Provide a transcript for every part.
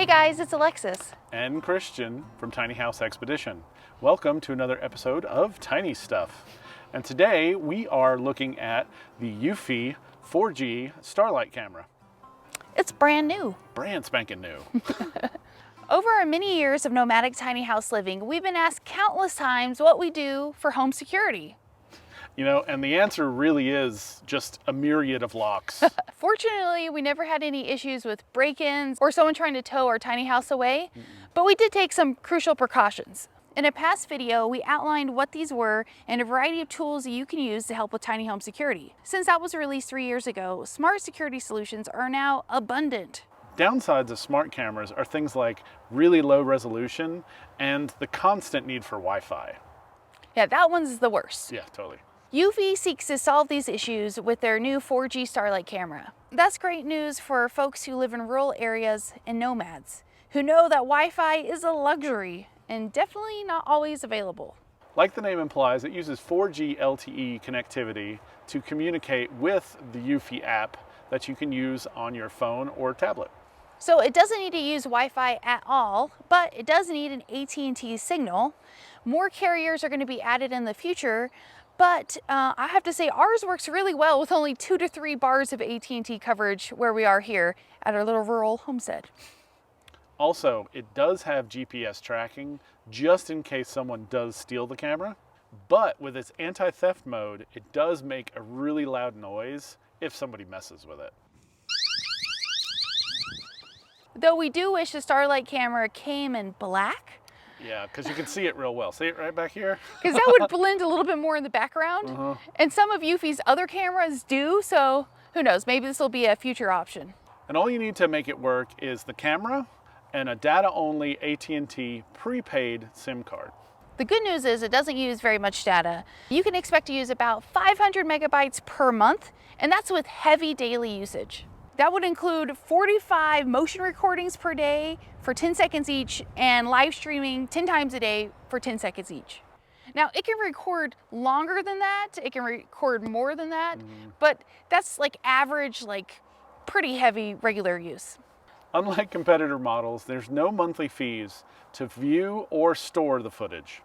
guys, it's Alexis. And Christian from Tiny House Expedition. Welcome to another episode of Tiny Stuff. And today we are looking at the eufy 4G Starlight Camera. It's brand new. Brand spanking new. Over our many years of nomadic tiny house living, we've been asked countless times what we do for home security. You know, and the answer really is just a myriad of locks. Fortunately, we never had any issues with break-ins or someone trying to tow our tiny house away, but we did take some crucial precautions. In a past video, we outlined what these were and a variety of tools that you can use to help with tiny home security. Since that was released 3 years ago, smart security solutions are now abundant. Downsides of smart cameras are things like really low resolution and the constant need for Wi-Fi. Yeah, that one's the worst. Yeah, totally. eufy seeks to solve these issues with their new 4G Starlight camera. That's great news for folks who live in rural areas and nomads, who know that Wi-Fi is a luxury and definitely not always available. Like the name implies, it uses 4G LTE connectivity to communicate with the eufy app that you can use on your phone or tablet. So it doesn't need to use Wi-Fi at all, but it does need an AT&T signal. More carriers are going to be added in the future, but I have to say ours works really well with only 2 to 3 bars of AT&T coverage where we are here at our little rural homestead. Also, it does have GPS tracking just in case someone does steal the camera, but with its anti-theft mode, it does make a really loud noise if somebody messes with it. Though we do wish the Starlight camera came in black. Yeah, because you can see it real well. See it right back here? Because that would blend a little bit more in the background. And some of eufy's other cameras do, so who knows, maybe this will be a future option. And all you need to make it work is the camera and a data-only AT&T prepaid SIM card. The good news is it doesn't use very much data. You can expect to use about 500 megabytes per month, and that's with heavy daily usage. That would include 45 motion recordings per day for 10 seconds each and live streaming 10 times a day for 10 seconds each. Now, it can record longer than that, it can record more than that, but that's like average, like pretty heavy regular use. Unlike competitor models, there's no monthly fees to view or store the footage.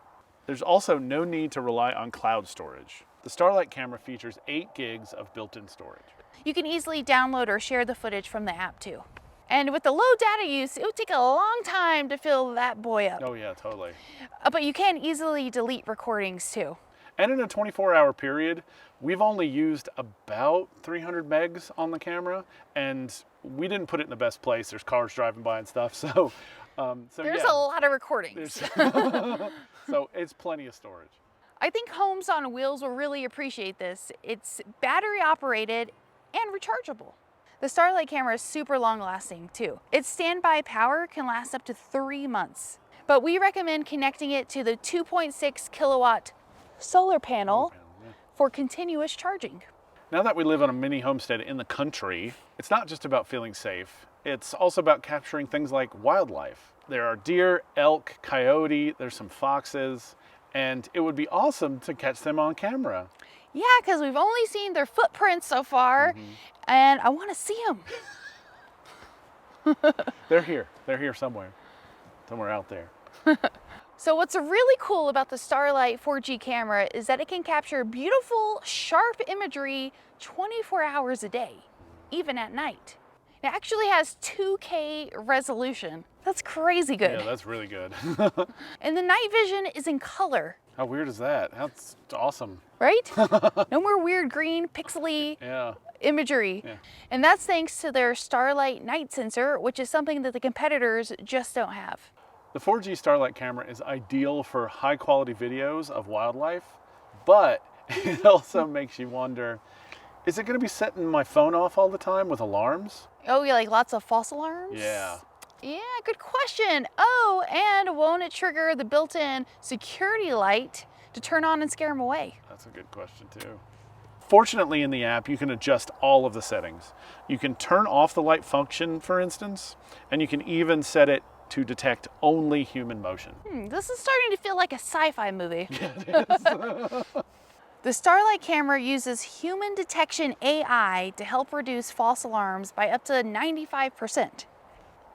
There's also no need to rely on cloud storage. The Starlight camera features 8 gigs of built-in storage. You can easily download or share the footage from the app too. And with the low data use, it would take a long time to fill that boy up. Oh yeah, totally. But you can easily delete recordings too. And in a 24-hour period, we've only used about 300 megs on the camera, and we didn't put it in the best place. There's cars driving by and stuff, so there's a lot of recordings. So it's plenty of storage. I think homes on wheels will really appreciate this. It's battery operated and rechargeable. The Starlight camera is super long lasting too. Its standby power can last up to 3 months, but we recommend connecting it to the 2.6 kilowatt solar panel for continuous charging. Now that we live on a mini homestead in the country, it's not just about feeling safe. It's also about capturing things like wildlife. There are deer, elk, coyote, there's some foxes, and it would be awesome to catch them on camera. Yeah, because we've only seen their footprints so far, and I want to see them. They're here somewhere out there. So what's really cool about the Starlight 4G camera is that it can capture beautiful, sharp imagery 24 hours a day, even at night. It actually has 2K resolution. That's crazy good. Yeah, that's really good. And the night vision is in color. How weird is that? That's awesome. Right? No more weird green pixely imagery. Yeah. And that's thanks to their Starlight night sensor, which is something that the competitors just don't have. The 4G Starlight camera is ideal for high quality videos of wildlife, but it also makes you wonder, is it going to be setting my phone off all the time with alarms? Oh yeah, like lots of false alarms? Yeah. Yeah, good question. Oh, and won't it trigger the built-in security light to turn on and scare them away? That's a good question too. Fortunately in the app, you can adjust all of the settings. You can turn off the light function, for instance, and you can even set it to detect only human motion. This is starting to feel like a sci-fi movie. Yeah, it is. The Starlight camera uses human detection AI to help reduce false alarms by up to 95%.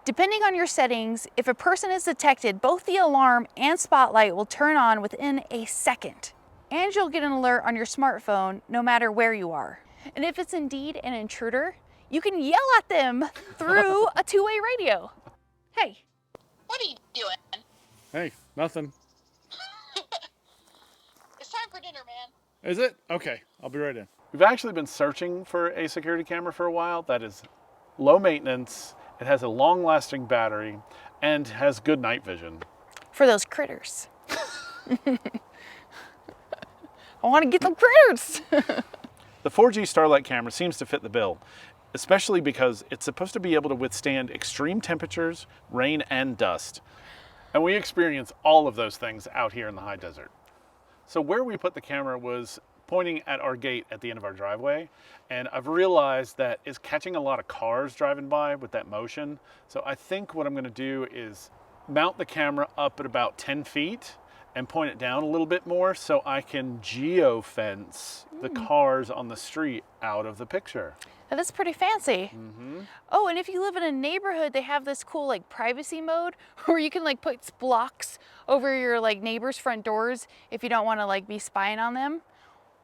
Depending on your settings, if a person is detected, both the alarm and spotlight will turn on within a second. And you'll get an alert on your smartphone no matter where you are. And if it's indeed an intruder, you can yell at them through a two-way radio. Hey. What are you doing? Hey, nothing. It's time for dinner, man. Is it? Okay, I'll be right in. We've actually been searching for a security camera for a while that is low maintenance, it has a long-lasting battery, and has good night vision. For those critters. I want to get them critters. The 4G Starlight camera seems to fit the bill, especially because it's supposed to be able to withstand extreme temperatures, rain, and dust. And we experience all of those things out here in the high desert. So where we put the camera was pointing at our gate at the end of our driveway, and I've realized that it's catching a lot of cars driving by with that motion. So I think what I'm going to do is mount the camera up at about 10 feet and point it down a little bit more so I can geofence the cars on the street out of the picture. That is pretty fancy. Mm-hmm. Oh, and if you live in a neighborhood, they have this cool like privacy mode where you can like put blocks over your like neighbors' front doors if you don't want to like be spying on them.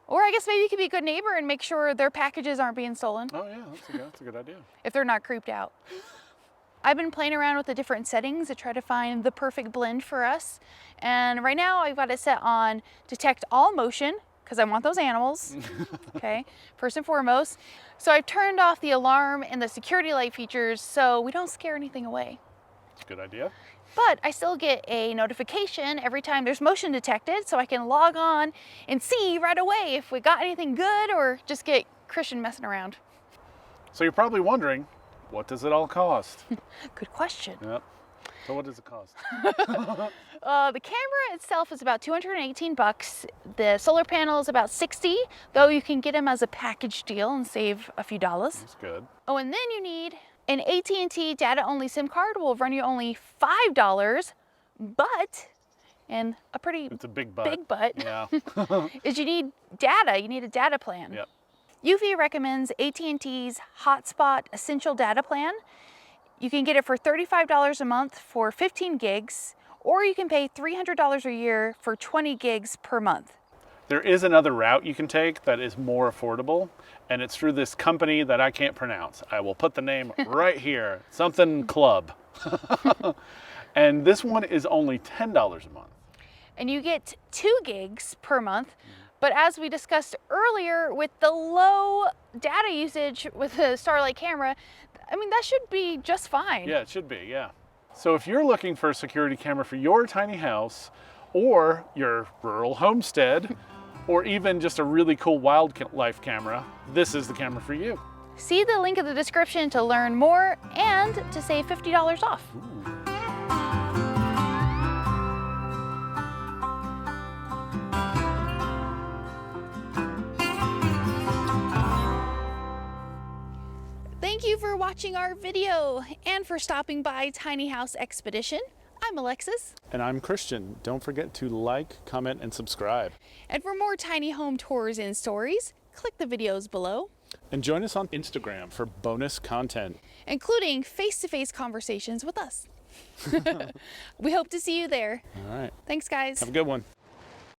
Or I guess maybe you could be a good neighbor and make sure their packages aren't being stolen. Oh yeah, that's a good idea. If they're not creeped out. I've been playing around with the different settings to try to find the perfect blend for us. And right now I've got it set on detect all motion because I want those animals, okay, first and foremost. So I've turned off the alarm and the security light features so we don't scare anything away. It's a good idea. But I still get a notification every time there's motion detected so I can log on and see right away if we got anything good or just get Christian messing around. So you're probably wondering, what does it all cost? Good question. Yep. So what does it cost? The camera itself is about 218 bucks. The solar panel is about 60, though you can get them as a package deal and save a few dollars. That's good. Oh, and then you need an AT&T data-only SIM card will run you only $5, but, and a pretty It's a big butt. big butt, Yeah. is you need data. You need a data plan. Yep. eufy recommends AT&T's Hotspot Essential Data Plan. You can get it for $35 a month for 15 gigs, or you can pay $300 a year for 20 gigs per month. There is another route you can take that is more affordable, and it's through this company that I can't pronounce. I will put the name right here, something club. And this one is only $10 a month. And you get 2 gigs per month. But as we discussed earlier, with the low data usage with the Starlight camera, I mean, that should be just fine. Yeah, it should be, yeah. So if you're looking for a security camera for your tiny house, or your rural homestead, or even just a really cool wildlife camera, this is the camera for you. See the link in the description to learn more and to save $50 off. Ooh. Thank you for watching our video and for stopping by Tiny House Expedition. I'm Alexis. And I'm Christian. Don't forget to like, comment, and subscribe. And for more tiny home tours and stories, click the videos below. And join us on Instagram for bonus content, including face-to-face conversations with us. We hope to see you there. All right. Thanks, guys. Have a good one.